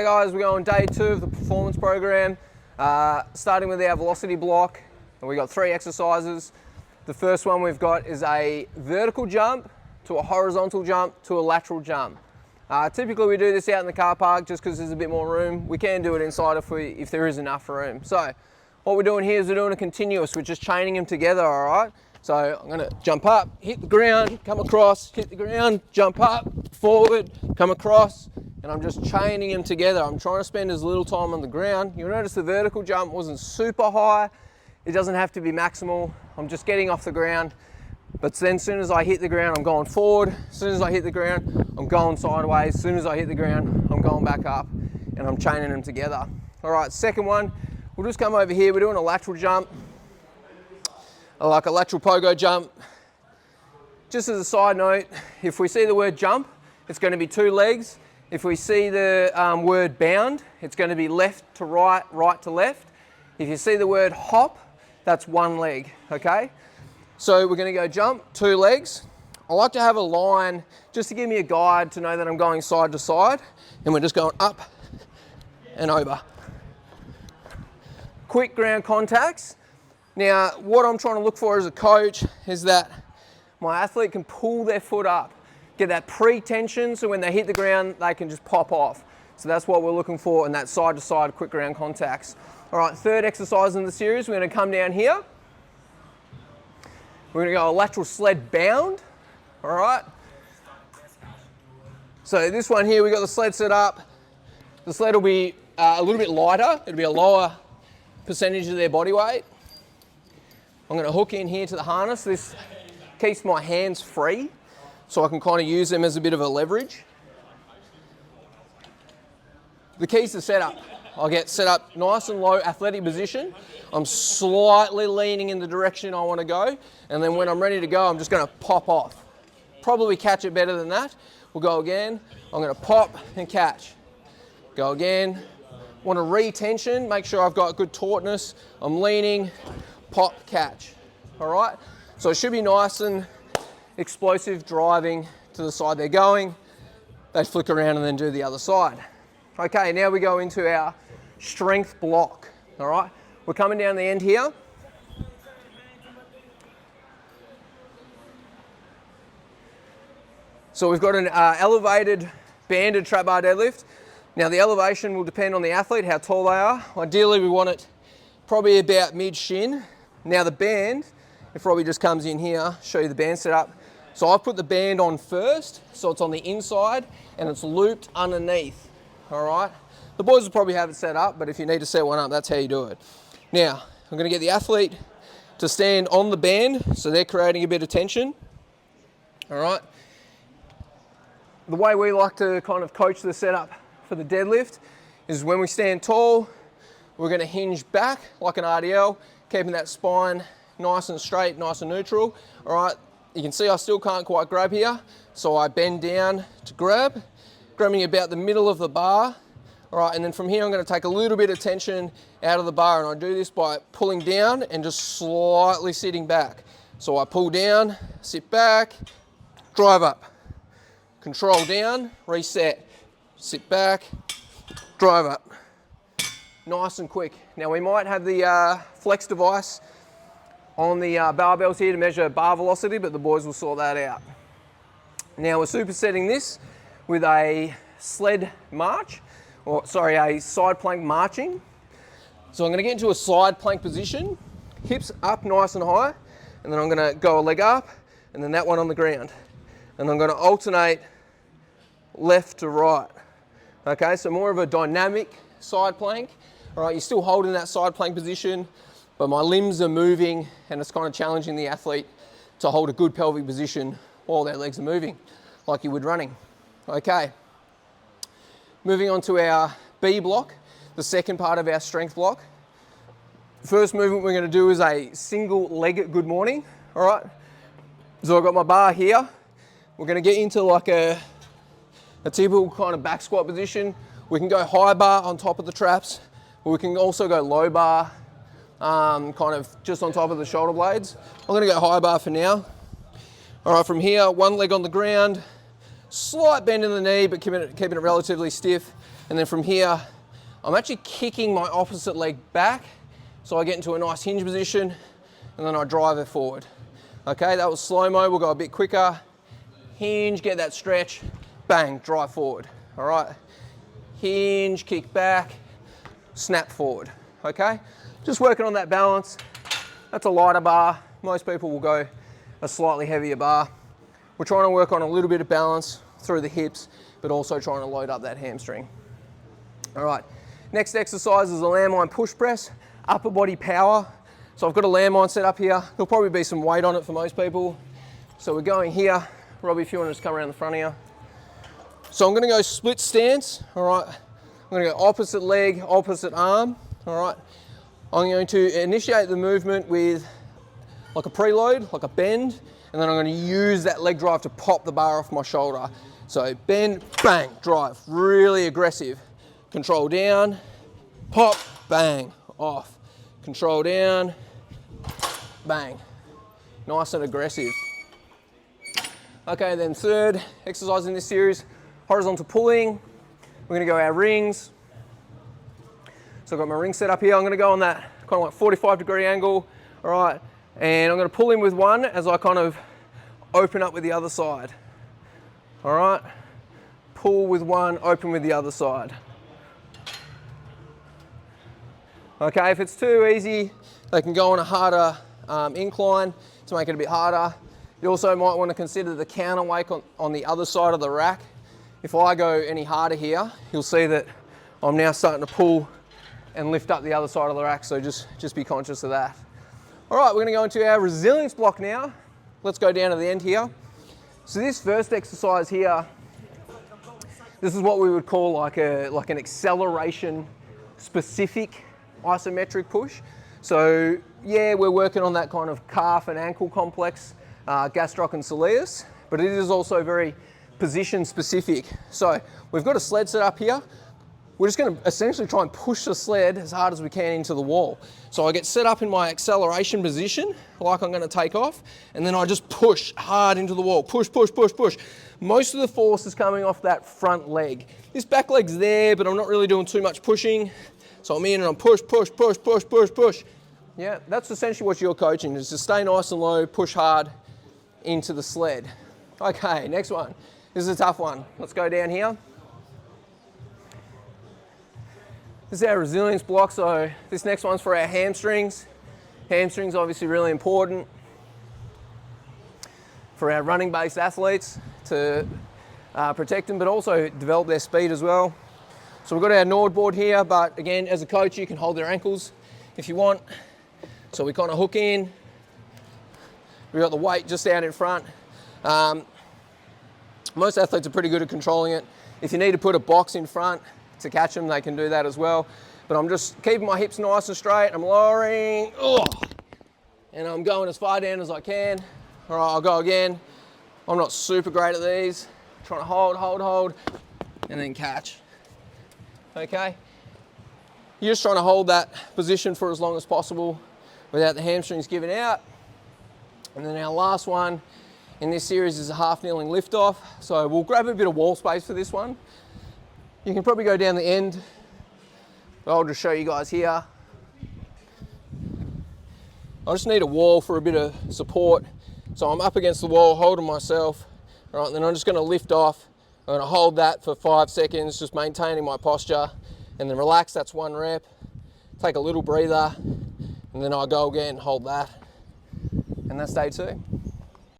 Hey guys, we're on day 2 of the performance program, starting with our velocity block, and we've got 3 exercises. The first one we've got is a vertical jump to a horizontal jump to a lateral jump. Typically we do this out in the car park just because there's a bit more room. We can do it inside if there is enough room. So what we're doing here is we're doing a continuous, we're just chaining them together, all right? So I'm going to jump up, hit the ground, come across, hit the ground, jump up, forward, come across, and I'm just chaining them together. I'm trying to spend as little time on the ground. You'll notice the vertical jump wasn't super high. It doesn't have to be maximal. I'm just getting off the ground. But then as soon as I hit the ground, I'm going forward. As soon as I hit the ground, I'm going sideways. As soon as I hit the ground, I'm going back up, and I'm chaining them together. All right, second one, we'll just come over here. We're doing a lateral jump, like a lateral pogo jump. Just as a side note, if we see the word jump, it's going to be 2 legs. If we see the word bound, it's going to be left to right, right to left. If you see the word hop, that's 1 leg, okay? So we're going to go jump, 2 legs. I like to have a line just to give me a guide to know that I'm going side to side, and we're just going up and over. Quick ground contacts. Now, what I'm trying to look for as a coach is that my athlete can pull their foot up, get that pre-tension, so when they hit the ground, they can just pop off. So that's what we're looking for in that side-to-side quick ground contacts. All right, third exercise in the series, we're going to come down here. We're going to go a lateral sled bound, all right? So this one here, we've got the sled set up. The sled will be a little bit lighter. It'll be a lower percentage of their body weight. I'm going to hook in here to the harness. This keeps my hands free, so I can kind of use them as a bit of a leverage. The key's to set up. I'll get set up nice and low, athletic position. I'm slightly leaning in the direction I want to go, and then when I'm ready to go, I'm just going to pop off. Probably catch it better than that. We'll go again. I'm going to pop and catch. Go again. Want to retension, make sure I've got good tautness. I'm leaning, pop, catch. All right? So it should be nice and explosive, driving to the side they're going. They flick around and then do the other side. Okay, now we go into our strength block. All right? We're coming down the end here. So we've got an elevated banded trap bar deadlift. Now the elevation will depend on the athlete, how tall they are. Ideally we want it probably about mid-shin. Now the band, if Robbie just comes in here, show you the band setup. So I've put the band on first, so it's on the inside and it's looped underneath, all right? The boys will probably have it set up, but if you need to set one up, that's how you do it. Now, I'm gonna get the athlete to stand on the band, so they're creating a bit of tension, all right? The way we like to kind of coach the setup for the deadlift is when we stand tall, we're going to hinge back like an RDL, keeping that spine nice and straight, nice and neutral. All right, you can see I still can't quite grab here, so I bend down to grab, grabbing about the middle of the bar. All right, and then from here I'm going to take a little bit of tension out of the bar, and I do this by pulling down and just slightly sitting back. So I pull down, sit back, drive up, control down, reset. Sit back, drive up. Nice and quick. Now we might have the flex device on the barbells here to measure bar velocity, but the boys will sort that out. Now we're supersetting this with a sled march, a side plank marching. So I'm going to get into a side plank position, hips up nice and high, and then I'm going to go a leg up, and then that one on the ground. And I'm going to alternate left to right. Okay, so more of a dynamic side plank. All right, you're still holding that side plank position, but my limbs are moving and it's kind of challenging the athlete to hold a good pelvic position while their legs are moving, like you would running. Okay, moving on to our B block, the second part of our strength block. The first movement we're going to do is a single leg good morning. All right, so I've got my bar here. We're going to get into like a typical kind of back squat position. We can go high bar on top of the traps, or we can also go low bar, kind of just on top of the shoulder blades. I'm gonna go high bar for now. All right, from here, one leg on the ground, slight bend in the knee, but keeping it relatively stiff. And then from here, I'm actually kicking my opposite leg back, so I get into a nice hinge position, and then I drive it forward. Okay, that was slow-mo, we'll go a bit quicker. Hinge, get that stretch, bang, drive forward. All right, hinge, kick back, snap forward. Okay, just working on that balance. That's a lighter bar. Most people will go a slightly heavier bar. We're trying to work on a little bit of balance through the hips, but also trying to load up that hamstring. All right, next exercise is a landmine push press, upper body power. So I've got a landmine set up here. There'll probably be some weight on it for most people. So we're going here. Robbie, if you want to just come around the front here. So I'm going to go split stance, all right. I'm going to go opposite leg, opposite arm, all right. I'm going to initiate the movement with like a preload, like a bend, and then I'm going to use that leg drive to pop the bar off my shoulder. So bend, bang, drive, really aggressive. Control down, pop, bang, off. Control down, bang. Nice and aggressive. Okay, then third exercise in this series, horizontal pulling. We're going to go our rings. So I've got my ring set up here. I'm going to go on that kind of like 45-degree angle, all right? And I'm going to pull in with one as I kind of open up with the other side. All right? Pull with one, open with the other side. Okay, if it's too easy, they can go on a harder incline to make it a bit harder. You also might want to consider the counterweight on the other side of the rack. If I go any harder here, you'll see that I'm now starting to pull and lift up the other side of the rack, so just be conscious of that. All right, we're going to go into our resilience block now. Let's go down to the end here. So this first exercise here, this is what we would call like an acceleration specific isometric push. So yeah, we're working on that kind of calf and ankle complex, gastroc and soleus, but it is also very position specific. So we've got a sled set up here. We're just going to essentially try and push the sled as hard as we can into the wall. So I get set up in my acceleration position, like I'm going to take off, and then I just push hard into the wall. Push, push, push, push. Most of the force is coming off that front leg. This back leg's there, but I'm not really doing too much pushing. So I'm in and I'm push, push, push, push, push, push. Yeah, that's essentially what you're coaching, is to stay nice and low, push hard into the sled. Okay, next one. This is a tough one. Let's go down here. This is our resilience block, so this next one's for our hamstrings. Hamstrings obviously really important for our running-based athletes to protect them, but also develop their speed as well. So we've got our Nord board here, but again, as a coach, you can hold their ankles if you want. So we kind of hook in. We've got the weight just out in front. Most athletes are pretty good at controlling it. If you need to put a box in front to catch them, they can do that as well. But I'm just keeping my hips nice and straight. I'm lowering, and I'm going as far down as I can. All right, I'll go again. I'm not super great at these. Trying to hold, hold, hold, and then catch. Okay? You're just trying to hold that position for as long as possible without the hamstrings giving out. And then our last one in this series is a half kneeling lift off. So we'll grab a bit of wall space for this one. You can probably go down the end, but I'll just show you guys here. I just need a wall for a bit of support. So I'm up against the wall, holding myself. All right, then I'm just gonna lift off. I'm gonna hold that for 5 seconds, just maintaining my posture, and then relax, that's 1 rep. Take a little breather, and then I'll go again, hold that. And that's day 2.